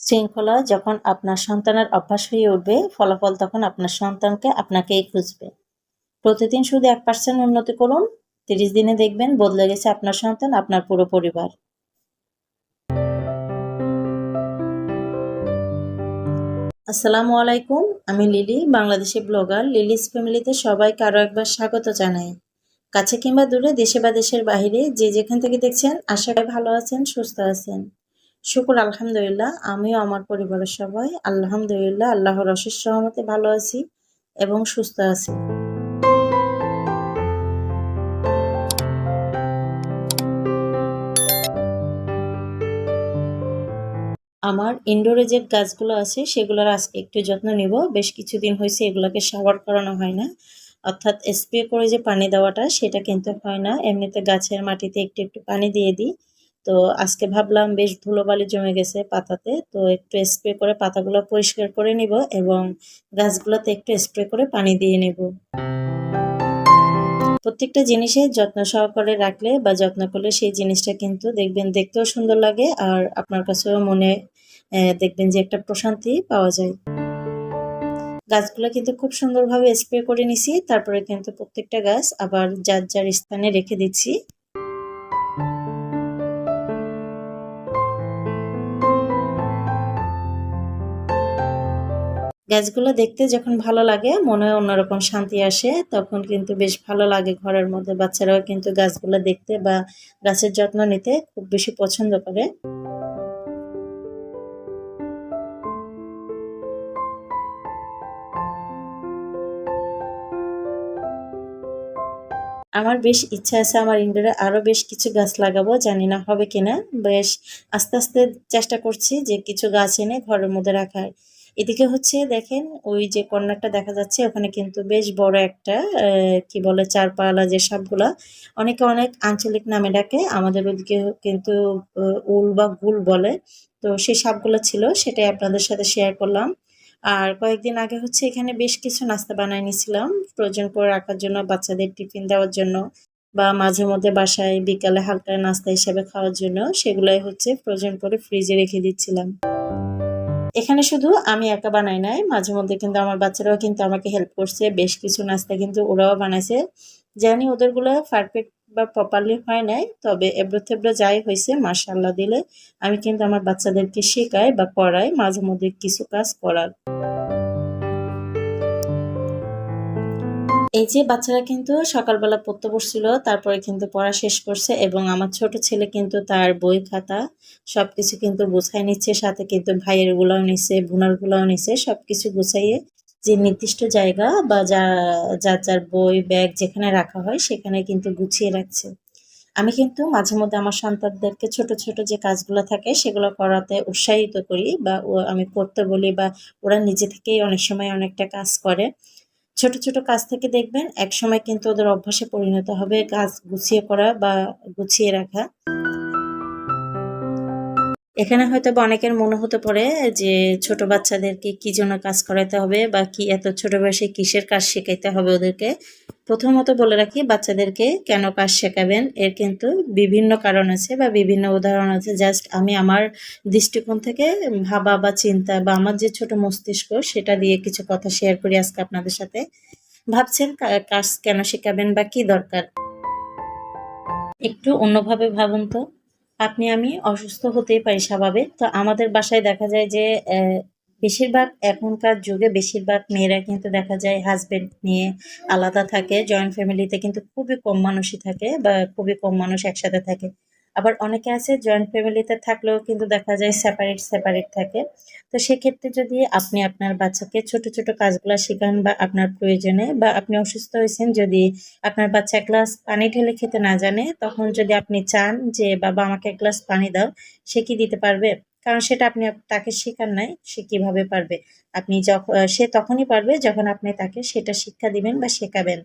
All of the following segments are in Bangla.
শৃঙ্খলা যখন আপনার সন্তানের অভ্যাস হয়ে উঠবে, ফলাফল তখন আপনার সন্তানকে আপনাকেই খুঁজবে। প্রতিদিন শুধু 1% উন্নতি করুন, 30 দিনে দেখবেন বদলে গেছে আপনার সন্তান, আপনার পুরো পরিবার। আসসালামু আলাইকুম, আমি লিলি, বাংলাদেশি ব্লগার। লিলিস ফ্যামিলিতে সবাইকে আরও একবার স্বাগত জানাই। কাছে কিংবা দূরে, দেশে বা দেশের বাহিরে, যে যেখান থেকে দেখছেন, আশা করি ভালো আছেন, সুস্থ আছেন। শুকুর আলহামদুলিল্লাহ, আমিও আমার পরিবারের সবাই আলহামদুলিল্লাহ আল্লাহর অশেষ রহমতে ভালো আছি এবং সুস্থ আছি। আমার ইনডোরে যে গাছগুলো আছে সেগুলোর আজকে একটু যত্ন নিব। বেশ কিছুদিন হয়েছে এগুলোকে শাওয়ার করানো হয় না, অর্থাৎ স্প্রে করে যে পানি দেওয়াটা সেটা কিন্তু হয় না। এমনিতে গাছের মাটিতে একটু একটু পানি দিয়ে দিই। তো আজকে ভাবলাম বেশ ধুলোবালি জমে গেছে পাতাতে, তো একটু স্প্রে করে পাতাগুলো পরিষ্কার করে নিব এবং গাছগুলোতে একটু স্প্রে করে পানি দিয়ে নেব। প্রত্যেকটা জিনিসের যত্ন সহকারে রাখলে বা যত্ন করলে সেই জিনিসটা কিন্তু দেখবেন দেখতেও সুন্দর লাগে, আর আপনার কাছেও মনে দেখবেন যে একটা প্রশান্তি পাওয়া যায়। গাছগুলো কিন্তু খুব সুন্দরভাবে স্প্রে করে নিছি, তারপরে কিন্তু প্রত্যেকটা গাছ আবার যার যার স্থানে রেখে দিচ্ছি। গাছগুলো দেখতে যখন ভালো লাগে, মনে অন্যরকম শান্তি আসে, তখন কিন্তু বেশ ভালো লাগে ঘরের মধ্যে। বাচ্চারাও কিন্তু গাছগুলো দেখতে বা গাছের যত্ন নিতে খুব বেশি পছন্দ করে। আমার বেশ ইচ্ছা আছে আমার ইনডোরে আরো বেশ কিছু গাছ লাগাবো, জানি না হবে কিনা। বেশ আস্তে আস্তে চেষ্টা করছি যে কিছু গাছ এনে ঘরের মধ্যে রাখার। এদিকে হচ্ছে দেখেন, ওই যে কর্নারটা দেখা যাচ্ছে ওখানে কিন্তু বেশ বড় একটা কি বলে চারপালা যে সাপগুলা, অনেকে অনেক আঞ্চলিক নামে ডাকে, আমাদের ওদিকে কিন্তু উল বা গুল বলে। তো সেই সাপগুলো ছিল, সেটাই আপনাদের সাথে শেয়ার করলাম। আর কয়েকদিন আগে হচ্ছে এখানে বেশ কিছু নাস্তা বানায় নিয়েছিলাম ফ্রোজেন করে রাখার জন্য, বাচ্চাদের টিফিন দেওয়ার জন্য বা মাঝে মধ্যে বাসায় বিকালে হালকা নাস্তা হিসেবে খাওয়ার জন্য, সেগুলাই হচ্ছে ফ্রোজেন করে ফ্রিজে রেখে দিচ্ছিলাম। এখানে শুধু আমি একা বানাই নাই, মাঝে মধ্যে কিন্তু আমার বাচ্চারাও কিন্তু আমাকে হেল্প করছে, বেশ কিছু নাস্তা কিন্তু ওরাও বানাইছে। জানি ওদেরগুলো পারফেক্ট বা প্রপারলি হয় নাই, তবে এবড়ো থেবড়ো যাই হয়েছে মাশাআল্লাহ দিলে আমি কিন্তু আমার বাচ্চাদেরকে শেখাই বা করাই মাঝে মধ্যে কিছু কাজ করার। এই যে বাচ্চারা কিন্তু সকালবেলা পড়তে বসছিল, তারপরে কিন্তু পড়া শেষ করছে এবং আমার ছোট ছেলে কিন্তু তার বই খাতা সবকিছু কিন্তু গুছায় নিচ্ছে, সাথে কিন্তু ভাইয়ের গুলাও নিচ্ছে, বোনার গুলাও নিচ্ছে, সবকিছু গুছাইয়ে যে নির্দিষ্ট জায়গা বা যার যার বই ব্যাগ যেখানে রাখা হয় সেখানে কিন্তু গুছিয়ে রাখছে। আমি কিন্তু মাঝে মধ্যে আমার সন্তানদেরকে ছোট ছোট যে কাজগুলো থাকে সেগুলো করাতে উৎসাহিত করি বা আমি করতে বলি, বা ওরা নিজে থেকেই অনেক সময় অনেকটা কাজ করে। ছোট ছোট কাজ থেকে দেখবেন একসময় কিন্তু ওদের অভ্যাসে পরিণত হবে কাজ গুছিয়ে করা বা গুছিয়ে রাখা। এখানে হয়তোবা অনেকের মনে হতে পারে যে ছোট বাচ্চাদেরকে কি জন্য কাজ করাতে হবে বা কি এত ছোট বয়সে কিসের কাজ শেখাইতে হবে ওদেরকে। প্রথমত বলে রাখি, বাচ্চাদেরকে কেন কাজ শেখাবেন এর কিন্তু বিভিন্ন কারণ আছে বা বিভিন্ন উদাহরণ আছে। জাস্ট আমি আমার দৃষ্টিকোণ থেকে ভাবা বা চিন্তা বা আমার যে ছোট মস্তিষ্ক সেটা দিয়ে কিছু কথা শেয়ার করি আজকে আপনাদের সাথে। ভাবছেন কাজ কেন শেখাবেন বা কি দরকার? একটু অন্যভাবে ভাবুন তো। আপনি আমি অসুস্থ হতেই পারি, স্বাভাবিক। তো আমাদের বাসায় দেখা যায় যে বেশিরভাগ এখনকার যুগে বেশিরভাগ মেয়েরা কিন্তু দেখা যায় হাসব্যান্ড নিয়ে আলাদা থাকে। জয়েন্ট ফ্যামিলিতে কিন্তু খুবই কম মানুষই থাকে বা খুবই কম মানুষ একসাথে থাকে। আবার অনেকে আছে জয়েন্ট ফ্যামিলিতে থাকলেও কিন্তু দেখা যায় সেপারেট সেপারেট থাকে। তো সেক্ষেত্রে যদি আপনি আপনার বাচ্চাকে ছোট ছোট কাজগুলা শেখান বা আপনার প্রয়োজনে, বা আপনি অসুস্থ হয়েছেন, যদি আপনার বাচ্চা এক গ্লাস পানি ঢেলে খেতে না জানে, তখন যদি আপনি চান যে বাবা আমাকে এক গ্লাস পানি দাও, সে কি দিতে পারবে? কারণ সেটা আপনি তাকে শেখান নাই, সে কিভাবে পারবে? সে তখনই পারবে যখন আপনি তাকে সেটা শিক্ষা দিবেন বা শেখাবেন।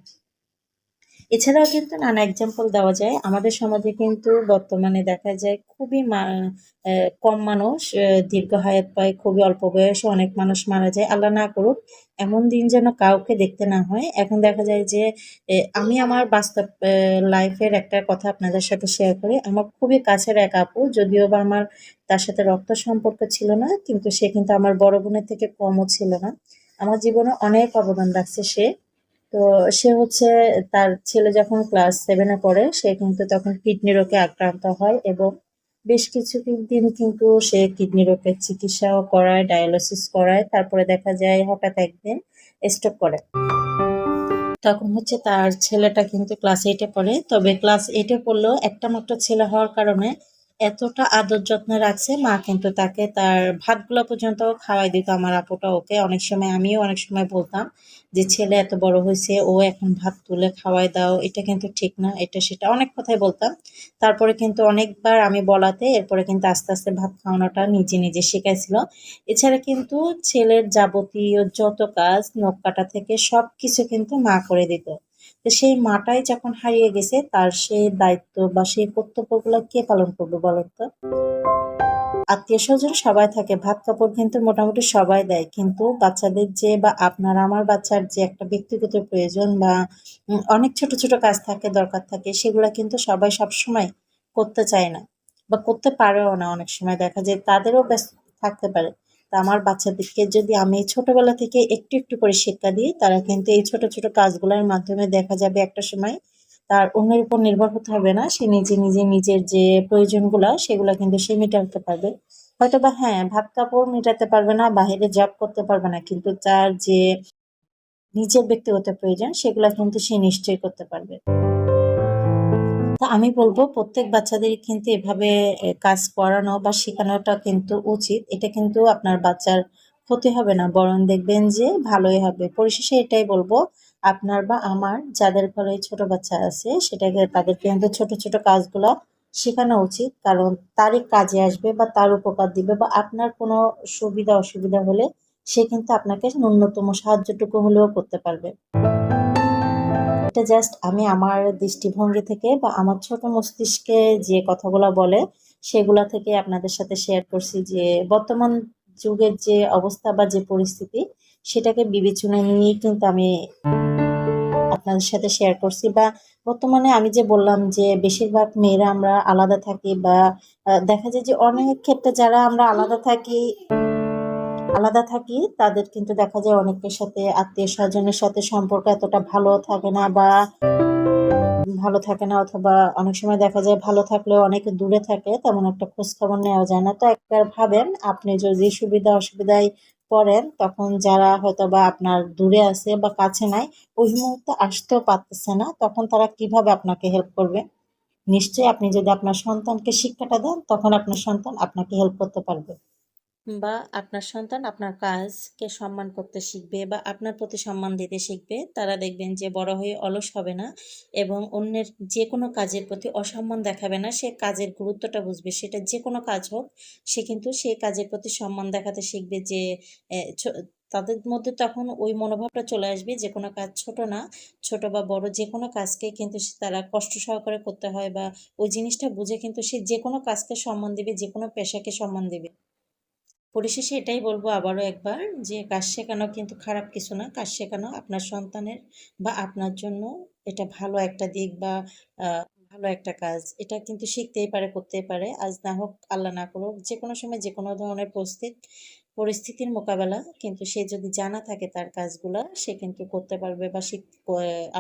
এছাড়াও কিন্তু নানা এক্সাম্পল দেওয়া যায়। আমাদের সমাজে কিন্তু বর্তমানে দেখা যায় খুবই কম মানুষ দীর্ঘ হায়াত পায়, খুবই অল্প বয়সে অনেক মানুষ মারা যায়। আল্লাহ না করুক এমন দিন যেন কাউকে দেখতে না হয়। এখন দেখা যায় যে আমি আমার বাস্তব লাইফের একটা কথা আপনাদের সাথে শেয়ার করি। আমার খুবই কাছের এক আপু, যদিও বা আমার তার সাথে রক্ত সম্পর্ক ছিল না, কিন্তু সে কিন্তু আমার বড় বোনের থেকে কমও ছিল না। আমার জীবনে অনেক অবদান রাখছে সে। তো সে হচ্ছে তার ছেলে যখন ক্লাস 7 এ পড়ে, সে কিন্তু তখন কিডনি রোগে আক্রান্ত হয় এবং বেশ দিন কিন্তু সে কিডনি রোগের চিকিৎসাও করায়, ডায়ালিসিস করায়। তারপরে দেখা যায় হঠাৎ একদিন স্ট্রোক করে। তখন হচ্ছে তার ছেলেটা কিন্তু ক্লাস 8 এ পড়ে। তবে ক্লাস 8 এ পড়লেও একটা মাত্র ছেলে হওয়ার কারণে এতটা আদর যত্নে রাখছে, মা কিন্তু তাকে তার ভাতগুলো পর্যন্ত খাওয়াই দিত আমার আপুটা ওকে। অনেক সময় আমিও অনেক সময় বলতাম যে, "ছেলে এত বড় হইছে, ও এখন ভাত তুলে খাওয়াই দাও। এটা কিন্তু ঠিক না।" এটা সেটা অনেক কথাই বলতাম। তারপরে কিন্তু অনেকবার আমি বলাতে এরপরে কিন্তু আস্তে, আস্তে ভাত খাওয়ানোটা নিজে, নিজে শিখাইছিল। এছাড়া কিন্তু ছেলের যাবতীয় যত কাজ, নখ কাটা থেকে সবকিছু কিন্তু মা করে দিত। তো সেই মাটাই যখন হারিয়ে গেছে, তার সেই দায়িত্ব বা সেই কর্তব্যগুলো কে পালন করবে বলেন তো? আত্মীয়স্বজন সবাই থাকে, ভাত কাপড় কিন্তু মোটামুটি সবাই দেয়। কিন্তু বাচ্চাদের যে বা আপনার আমার বাচ্চার যে একটা ব্যক্তিগত প্রয়োজন বা অনেক ছোট, ছোট কাজ থাকে, দরকার থাকে, সেগুলা কিন্তু সবাই সবসময় করতে চায় না বা করতে পারেও না। অনেক সময় দেখা যায় তাদেরও ব্যস্ত থাকতে পারে। তো আমার বাচ্চাদেরকে যদি আমি ছোটবেলা থেকে একটু, একটু করে শিক্ষা দিই, তারা কিন্তু এই ছোট, ছোট কাজগুলার মাধ্যমে দেখা যাবে একটা সময় তার অন্যের উপর নির্ভর হতে হবে না। সে নিজে, নিজে নিজের যে প্রয়োজনগুলা সেগুলা কিন্তু সে মেটাতে পারবে। হয়তোবা হ্যাঁ, ভাত-কাপড় মেটাতে পারবে না, বাহিরে জব করতে পারবে না। কিন্তু তার যে নিজের ব্যক্তিগত প্রয়োজন সেগুলা কিন্তু সে নিশ্চয়ই করতে পারবে। তো আমি বলব প্রত্যেক বাচ্চাদেরই কিন্তু এভাবে কাজ করানো বা শেখানোটা কিন্তু উচিত। এটা কিন্তু আপনার বাচ্চার ক্ষতি হবে না, বরং দেখবেন যে ভালোই হবে। পরিশেষে এটাই বলব, আপনার বা আমার যাদের ঘরে ছোট বাচ্চা আছে সেটাকে তাদেরকে কিন্তু ছোট, ছোট কাজগুলা শেখানো উচিত। কারণ তারই কাজে আসবে বা তার উপকার দিবে বা আপনার কোনো সুবিধা অসুবিধা হলে সে কিন্তু আপনাকে ন্যূনতম সাহায্যটুকু হলেও করতে পারবে। এটা জাস্ট আমি আমার দৃষ্টিভঙ্গি থেকে বা আমার ছোট মস্তিষ্কে যে কথাগুলা বলে সেগুলা থেকে আপনাদের সাথে শেয়ার করছি যে বর্তমান যুগের যে অবস্থা বা যে পরিস্থিতি সেটাকে বিবেচনায় নিয়েই কিন্তু আমি আপনাদের সাথে শেয়ার করছি। বা বর্তমানে আমি যে বললাম যে বেশিরভাগ মেয়েরা আমরা আলাদা থাকি বা দেখা যায় যে অনেক ক্ষেত্রে যারা আমরা আলাদা থাকি তাদের কিন্তু দেখা যায় অনেকের সাথে আত্মীয় স্বজনের সাথে সম্পর্ক এতটা ভালো থাকে না, অথবা অনেক সময় দেখা যায় ভালো থাকলেও অনেক দূরে থাকে, তেমন একটা খোঁজ খবর নেওয়া যায় না। তো একবার ভাবেন আপনি যদি সুবিধা অসুবিধায় পড়েন তখন যারা হয়তো বা আপনার দূরে আছে বা কাছে নাই, ওই মুহূর্তে আসতেও পারতেছে না, তখন তারা কিভাবে আপনাকে হেল্প করবে? নিশ্চয়ই আপনি যদি আপনার সন্তানকে শিক্ষাটা দেন তখন আপনার সন্তান আপনাকে হেল্প করতে পারবে। বা আপনার সন্তান আপনার কাজকে সম্মান করতে শিখবে বা আপনার প্রতি সম্মান দিতে শিখবে। তারা দেখবেন যে বড় হয়ে অলস হবে না এবং অন্যের যে কোনো কাজের প্রতি অসম্মান দেখাবে না। সে কাজের গুরুত্বটা বুঝবে। সেটা যে কোনো কাজ হোক, সে কিন্তু সেই কাজের প্রতি সম্মান দেখাতে শিখবে যে এ ছ তাদের মধ্যে তখন ওই মনোভাবটা চলে আসবে যে কোনো কাজ ছোট না, ছোট বা বড় যেকোনো কাজকেই কিন্তু তারা কষ্ট সহকারে করতে হয় বা ওই জিনিসটা বুঝে কিন্তু সে যেকোনো কাজকে সম্মান দিবে, যেকোনো পেশাকে সম্মান দিবে। পরিশেষে এটাই বলবো আবারও একবার যে কাজ শেখানো কিন্তু খারাপ কিছু না। কাজ শেখানো আপনার সন্তানের বা আপনার জন্য এটা ভালো একটা দিক বা আ ভালো একটা কাজ। এটা কিন্তু শিখতেই পারে, করতেই পারে। আজ না হোক, আল্লাহ না করুক, যেকোনো সময় যেকোনো ধরনের পরিস্থিতির মোকাবেলা কিন্তু সে যদি জানা থাকে তার কাজগুলা, সে কিন্তু করতে পারবে বা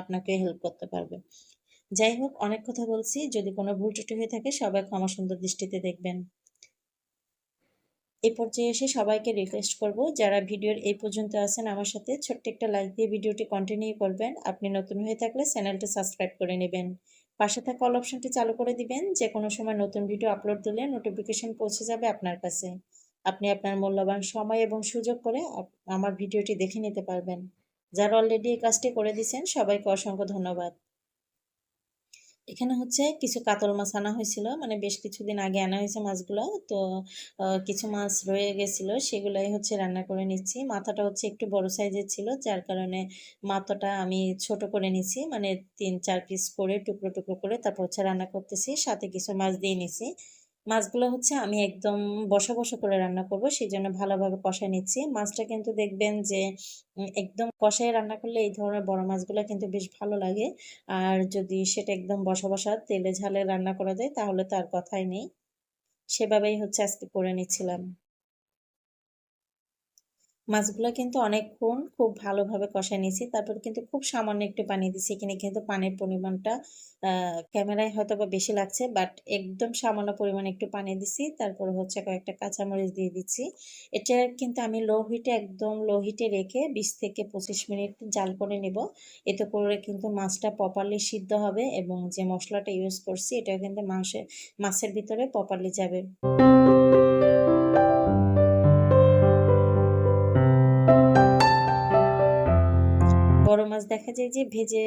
আপনাকে হেল্প করতে পারবে। যাই হোক, অনেক কথা বলছি। যদি কোনো ভুল ত্রুটি হয়ে থাকে সবাই ক্ষমা সুন্দর দৃষ্টিতে দেখবেন। এই পর্যায়ে এসে সবাইকে রিকোয়েস্ট করব, যারা ভিডিওর এই পর্যন্ত আছেন আমার সাথে ছোট্ট একটা লাইক দিয়ে ভিডিওটি কন্টিনিউ করবেন। আপনি নতুন হয়ে থাকলে চ্যানেলটি সাবস্ক্রাইব করে নেবেন। পাশে থাকা অল অপশনটি চালু করে দিবেন, যে কোনো সময় নতুন ভিডিও আপলোড দিলে নোটিফিকেশন পৌঁছে যাবে আপনার কাছে। আপনি আপনার মূল্যবান সময় এবং সুযোগ করে আমার ভিডিওটি দেখে নিতে পারবেন। যারা অলরেডি এই কাজটি করে দিয়েছেন সবাইকে অসংখ্য ধন্যবাদ। এখানে হচ্ছে কিছু কাতল মাছ আনা হয়েছিল, মানে বেশ কিছুদিন আগে আনা হয়েছে মাছগুলো। তো কিছু মাছ রয়ে গেছিল, সেগুলাই হচ্ছে রান্না করে নিচ্ছি। মাথাটা হচ্ছে একটু বড় সাইজের ছিল, যার কারণে মাথাটা আমি ছোট করে নিছি, মানে 3-4 পিস করে টুকরো টুকরো করে তারপর হচ্ছে রান্না করতেছি। সাথে কিছু মাছ দিয়ে নিছি। মাছগুলো হচ্ছে আমি একদম বসা বসা করে রান্না করব, সেই জন্য ভালোভাবে কষায় নিচ্ছি। মাছটা কিন্তু দেখবেন যে একদম কষায় রান্না করলে এই ধরনের বড় মাছগুলো কিন্তু বেশ ভালো লাগে। আর যদি সেটা একদম বসা বসা তেলে ঝালে রান্না করা যায় তাহলে তো আর কথাই নেই। সেভাবেই হচ্ছে আজকে করে নিচ্ছিলাম। মাছগুলা কিন্তু অনেকক্ষণ খুব ভালোভাবে কষায় নিয়েছি। তারপর কিন্তু খুব সামান্য একটু পানি দিছি। এখানে কিন্তু পানির পরিমাণটা ক্যামেরায় হয়তোবা বেশি লাগছে, বাট একদম সামান্য পরিমাণে একটু পানি দিছি। তারপর হচ্ছে কয়েকটা কাঁচামরিচ দিয়ে দিচ্ছি। এটা কিন্তু আমি লো হিটে, একদম লো হিটে রেখে 20 থেকে 25 মিনিট জাল করে নেব। এতে করে কিন্তু মাছটা প্রপারলি সিদ্ধ হবে এবং যে মসলাটা ইউজ করছি এটাও কিন্তু মাছের ভিতরে প্রপারলি যাবে। বড় মাছ দেখা যায় যে ভেজে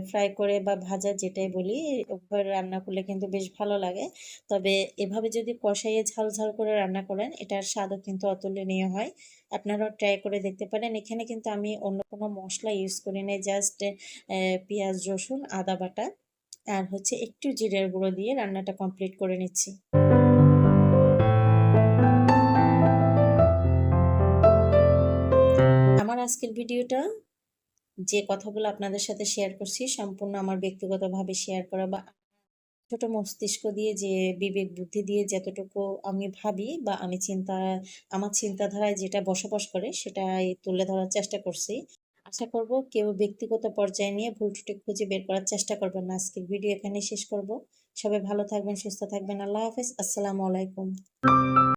ফ্রাই করে বা ভাজা যেটাই বলি, ওভাবে রান্না করলে কিন্তু বেশ ভালো লাগে। তবে এভাবে যদি কষাইয়ে ঝাল ঝাল করে রান্না করেন এটার স্বাদও কিন্তু অতুলনীয় হয়। আপনারাও ট্রাই করে দেখতে পারেন। এখানে কিন্তু আমি অন্য কোনো মশলা ইউজ করি নাই, জাস্ট পেঁয়াজ রসুন আদা বাটা আর হচ্ছে একটু জিরের গুঁড়ো দিয়ে রান্নাটা কমপ্লিট করে নিচ্ছি। আমার আজকের ভিডিওটা, যে কথাগুলো আপনাদের সাথে শেয়ার করছি সম্পূর্ণ আমার ব্যক্তিগতভাবে শেয়ার করা বা ছোট মস্তিষ্ক দিয়ে, যে বিবেক বুদ্ধি দিয়ে যতটুকু আমি ভাবি বা আমার চিন্তাধারায় যেটা বসবাস করে সেটাই তুলে ধরার চেষ্টা করছি। আশা করব কেউ ব্যক্তিগত পর্যায়ে নিয়ে ভুল ত্রুটি খুঁজে বের করার চেষ্টা করবেন না। আজকের ভিডিও এখানেই শেষ করব। সবাই ভালো থাকবেন, সুস্থ থাকবেন। আল্লাহ হাফেজ। আসসালামু আলাইকুম।